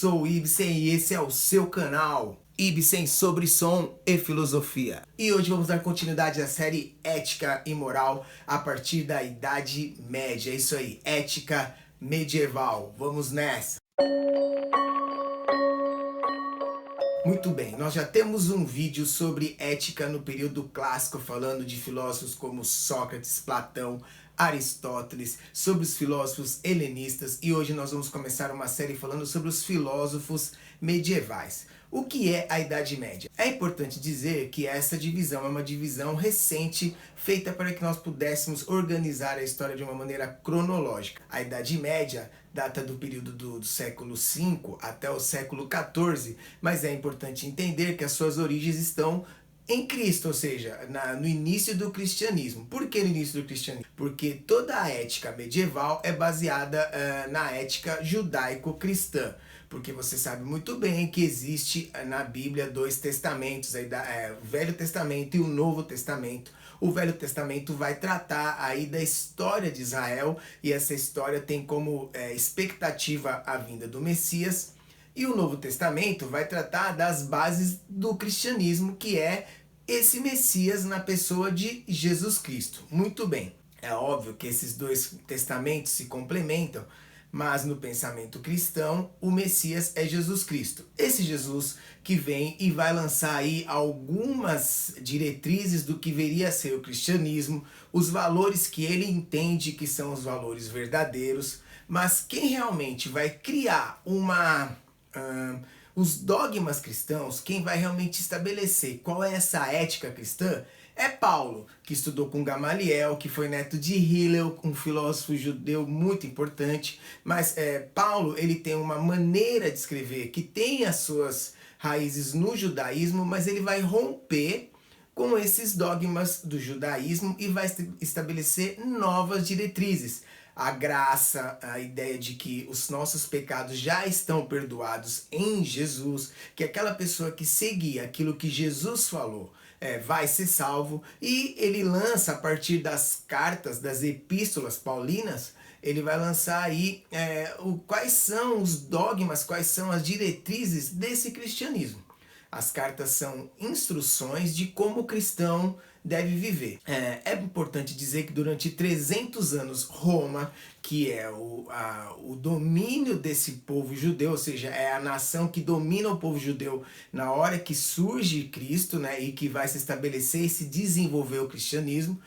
sou o Ibsen e esse é o seu canal Ibsen sobre som e filosofia. E hoje vamos dar continuidade à série Ética e Moral a partir da Idade Média. É isso aí, ética medieval. Vamos nessa! Muito bem, nós já temos um vídeo sobre ética no período clássico, falando de filósofos como Sócrates, Platão, Aristóteles, sobre os filósofos helenistas, e hoje nós vamos começar uma série falando sobre os filósofos medievais. O que é a Idade Média? É importante dizer que essa divisão é uma divisão recente, feita para que nós pudéssemos organizar a história de uma maneira cronológica. A Idade Média data do período do século V até o século XIV, mas é importante entender que as suas origens estão em Cristo, ou seja, no início do cristianismo. Por que no início do cristianismo? Porque toda a ética medieval é baseada na ética judaico-cristã. Porque você sabe muito bem que existe na Bíblia dois testamentos, o Velho Testamento e o Novo Testamento. O Velho Testamento vai tratar aí da história de Israel, e essa história tem como expectativa a vinda do Messias. E o Novo Testamento vai tratar das bases do cristianismo, que é esse Messias na pessoa de Jesus Cristo. Muito bem, é óbvio que esses dois testamentos se complementam, mas no pensamento cristão, o Messias é Jesus Cristo. Esse Jesus que vem e vai lançar aí algumas diretrizes do que viria a ser o cristianismo, os valores que ele entende que são os valores verdadeiros, mas quem realmente vai criar os dogmas cristãos, quem vai realmente estabelecer qual é essa ética cristã, é Paulo, que estudou com Gamaliel, que foi neto de Hillel, um filósofo judeu muito importante. Mas Paulo, ele tem uma maneira de escrever que tem as suas raízes no judaísmo, mas ele vai romper com esses dogmas do judaísmo e vai estabelecer novas diretrizes. A graça, a ideia de que os nossos pecados já estão perdoados em Jesus, que aquela pessoa que seguir aquilo que Jesus falou vai ser salvo. E ele lança, a partir das cartas, das epístolas paulinas, ele vai lançar aí quais são os dogmas, quais são as diretrizes desse cristianismo. As cartas são instruções de como o cristão deve viver. É importante dizer que durante 300 anos, Roma, que é o domínio desse povo judeu, ou seja, é a nação que domina o povo judeu na hora que surge Cristo, né, e que vai se estabelecer e se desenvolver o cristianismo.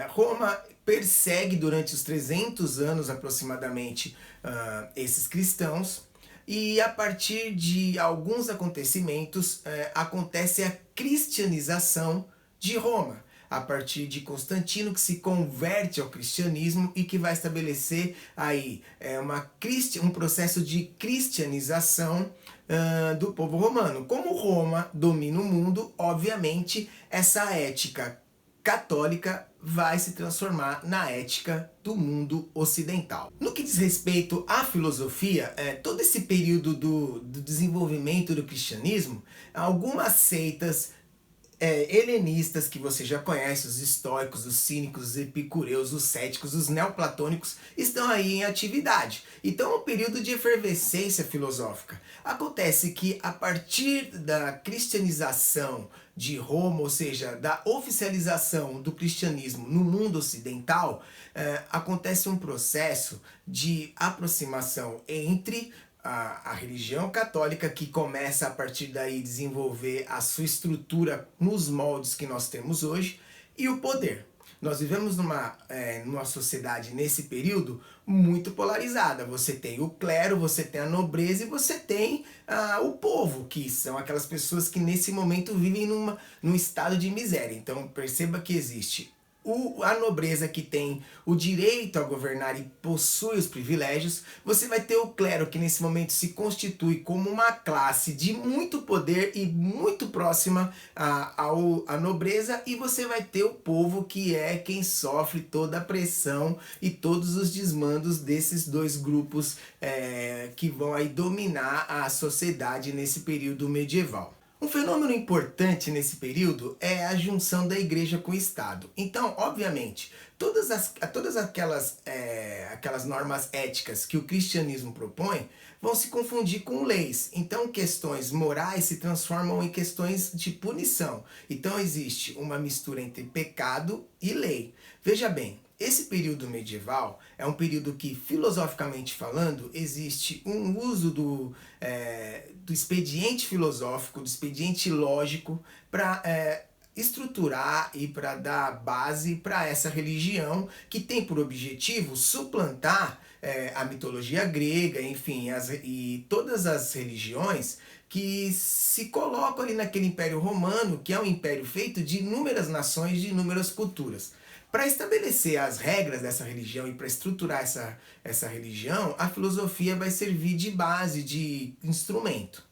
Roma persegue durante os 300 anos aproximadamente esses cristãos. E a partir de alguns acontecimentos, acontece a cristianização de Roma, a partir de Constantino, que se converte ao cristianismo e que vai estabelecer aí um processo de cristianização do povo romano. Como Roma domina o mundo, obviamente essa ética católica vai se transformar na ética do mundo ocidental. No que diz respeito à filosofia, todo esse período do desenvolvimento do cristianismo, algumas seitas helenistas que você já conhece, os estoicos, os cínicos, os epicureus, os céticos, os neoplatônicos, estão aí em atividade. Então é um período de efervescência filosófica. Acontece que a partir da cristianização de Roma, ou seja, da oficialização do cristianismo no mundo ocidental, acontece um processo de aproximação entre a religião católica, que começa a partir daí desenvolver a sua estrutura nos moldes que nós temos hoje, e o poder. Nós vivemos numa sociedade nesse período muito polarizada. Você tem o clero, você tem a nobreza e você tem o povo, que são aquelas pessoas que nesse momento vivem num estado de miséria. Então perceba que existe a nobreza, que tem o direito a governar e possui os privilégios. Você vai ter o clero, que nesse momento se constitui como uma classe de muito poder e muito próxima à nobreza, e você vai ter o povo, que é quem sofre toda a pressão e todos os desmandos desses dois grupos que vão aí dominar a sociedade nesse período medieval. Um fenômeno importante nesse período é a junção da igreja com o Estado. Então, obviamente, todas aquelas normas éticas que o cristianismo propõe vão se confundir com leis. Então, questões morais se transformam em questões de punição. Então, existe uma mistura entre pecado e lei. Veja bem, esse período medieval é um período que, filosoficamente falando, existe um uso do expediente filosófico, do expediente lógico, para estruturar e para dar base para essa religião que tem por objetivo suplantar a mitologia grega, enfim, e todas as religiões que se colocam ali naquele Império Romano, que é um império feito de inúmeras nações, de inúmeras culturas. Para estabelecer as regras dessa religião e para estruturar essa religião, a filosofia vai servir de base, de instrumento.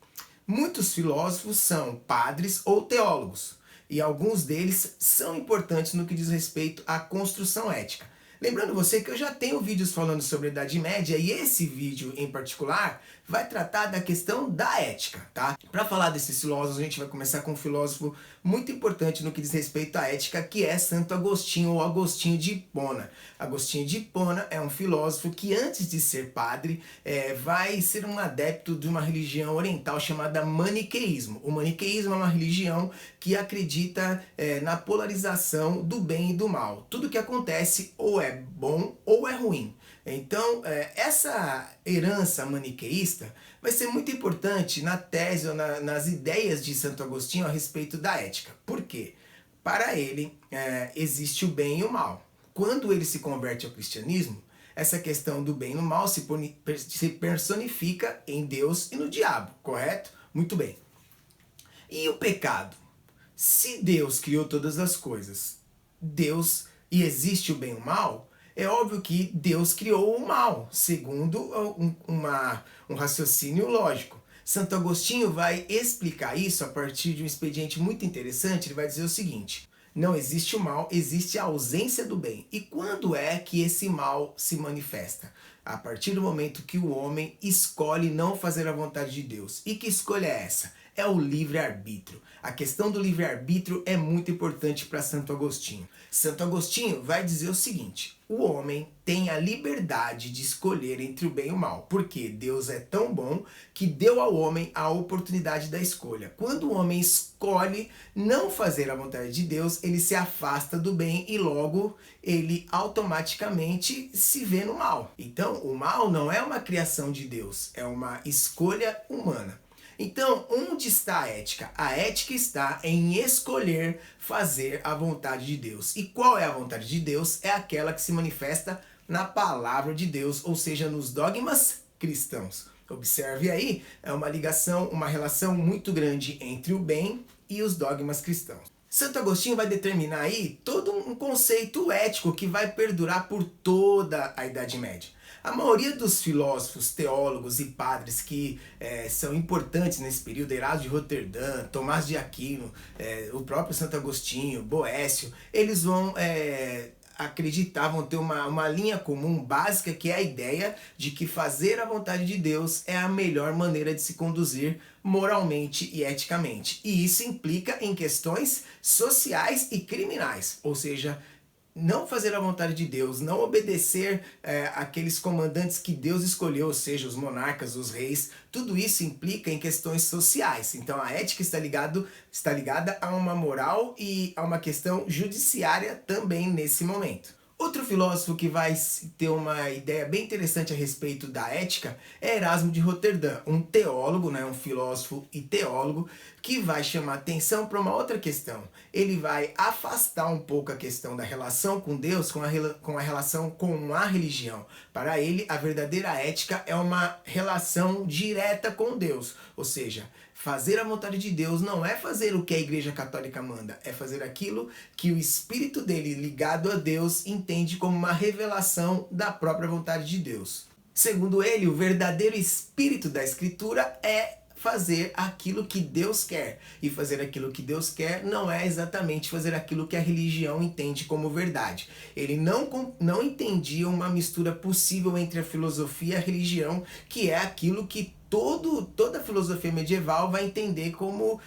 Muitos filósofos são padres ou teólogos, e alguns deles são importantes no que diz respeito à construção ética. Lembrando você que eu já tenho vídeos falando sobre a Idade Média e esse vídeo em particular vai tratar da questão da ética, tá? Para falar desses filósofos, a gente vai começar com um filósofo muito importante no que diz respeito à ética, que é Santo Agostinho ou Agostinho de Hipona. Agostinho de Hipona é um filósofo que antes de ser padre vai ser um adepto de uma religião oriental chamada maniqueísmo. O maniqueísmo é uma religião que acredita na polarização do bem e do mal. Tudo que acontece ou é bom ou é ruim. Então, essa herança maniqueísta vai ser muito importante na tese ou nas ideias de Santo Agostinho a respeito da ética. Por quê? Para ele, existe o bem e o mal. Quando ele se converte ao cristianismo, essa questão do bem e do mal se personifica em Deus e no diabo, correto? Muito bem. E o pecado? Se Deus criou todas as coisas, e existe o bem e o mal, é óbvio que Deus criou o mal, segundo um raciocínio lógico. Santo Agostinho vai explicar isso a partir de um expediente muito interessante. Ele vai dizer o seguinte: não existe o mal, existe a ausência do bem. E quando é que esse mal se manifesta? A partir do momento que o homem escolhe não fazer a vontade de Deus. E que escolha é essa? É o livre-arbítrio. A questão do livre-arbítrio é muito importante para Santo Agostinho. Santo Agostinho vai dizer o seguinte: o homem tem a liberdade de escolher entre o bem e o mal, porque Deus é tão bom que deu ao homem a oportunidade da escolha. Quando o homem escolhe não fazer a vontade de Deus, ele se afasta do bem e logo ele automaticamente se vê no mal. Então, o mal não é uma criação de Deus, é uma escolha humana. Então, onde está a ética? A ética está em escolher fazer a vontade de Deus. E qual é a vontade de Deus? É aquela que se manifesta na palavra de Deus, ou seja, nos dogmas cristãos. Observe aí, é uma ligação, uma relação muito grande entre o bem e os dogmas cristãos. Santo Agostinho vai determinar aí todo um conceito ético que vai perdurar por toda a Idade Média. A maioria dos filósofos, teólogos e padres que são importantes nesse período, Erasmo de Roterdã, Tomás de Aquino, o próprio Santo Agostinho, Boécio, eles vão acreditavam ter uma linha comum básica, que é a ideia de que fazer a vontade de Deus é a melhor maneira de se conduzir moralmente e eticamente. E isso implica em questões sociais e criminais, ou seja, não fazer a vontade de Deus, não obedecer aqueles comandantes que Deus escolheu, ou seja, os monarcas, os reis, tudo isso implica em questões sociais. Então a ética está ligada a uma moral e a uma questão judiciária também nesse momento. Outro filósofo que vai ter uma ideia bem interessante a respeito da ética é Erasmo de Roterdã, um teólogo, um filósofo e teólogo, que vai chamar atenção para uma outra questão. Ele vai afastar um pouco a questão da relação com Deus com a relação com a religião. Para ele, a verdadeira ética é uma relação direta com Deus, ou seja, fazer a vontade de Deus não é fazer o que a Igreja Católica manda, é fazer aquilo que o espírito dele ligado a Deus entende como uma revelação da própria vontade de Deus. Segundo ele, o verdadeiro espírito da Escritura é fazer aquilo que Deus quer. E fazer aquilo que Deus quer não é exatamente fazer aquilo que a religião entende como verdade. Ele não entendia uma mistura possível entre a filosofia e a religião, que é aquilo que toda a filosofia medieval vai entender como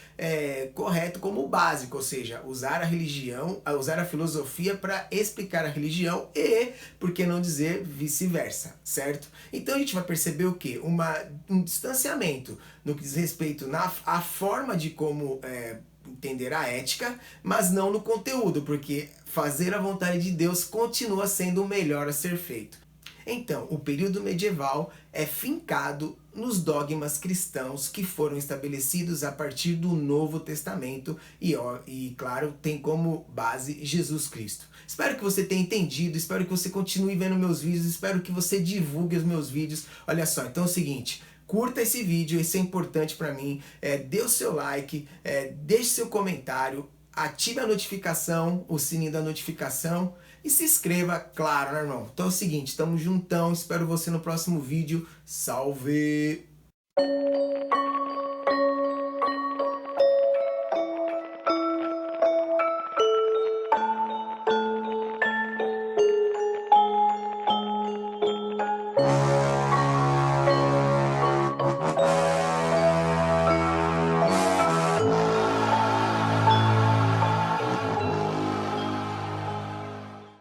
correto, como básico, ou seja, usar a religião, usar a filosofia para explicar a religião e, por que não dizer, vice-versa, certo? Então a gente vai perceber o quê? Um distanciamento no que diz respeito à forma de como entender a ética, mas não no conteúdo, porque fazer a vontade de Deus continua sendo o melhor a ser feito. Então, o período medieval é fincado nos dogmas cristãos que foram estabelecidos a partir do Novo Testamento e claro, tem como base Jesus Cristo. Espero que você tenha entendido, espero que você continue vendo meus vídeos, espero que você divulgue os meus vídeos. Olha só, então é o seguinte, curta esse vídeo, isso é importante para mim, dê o seu like, deixe seu comentário, ative a notificação, o sininho da notificação e se inscreva, claro, né, irmão? Então é o seguinte, tamo juntão, espero você no próximo vídeo. Salve!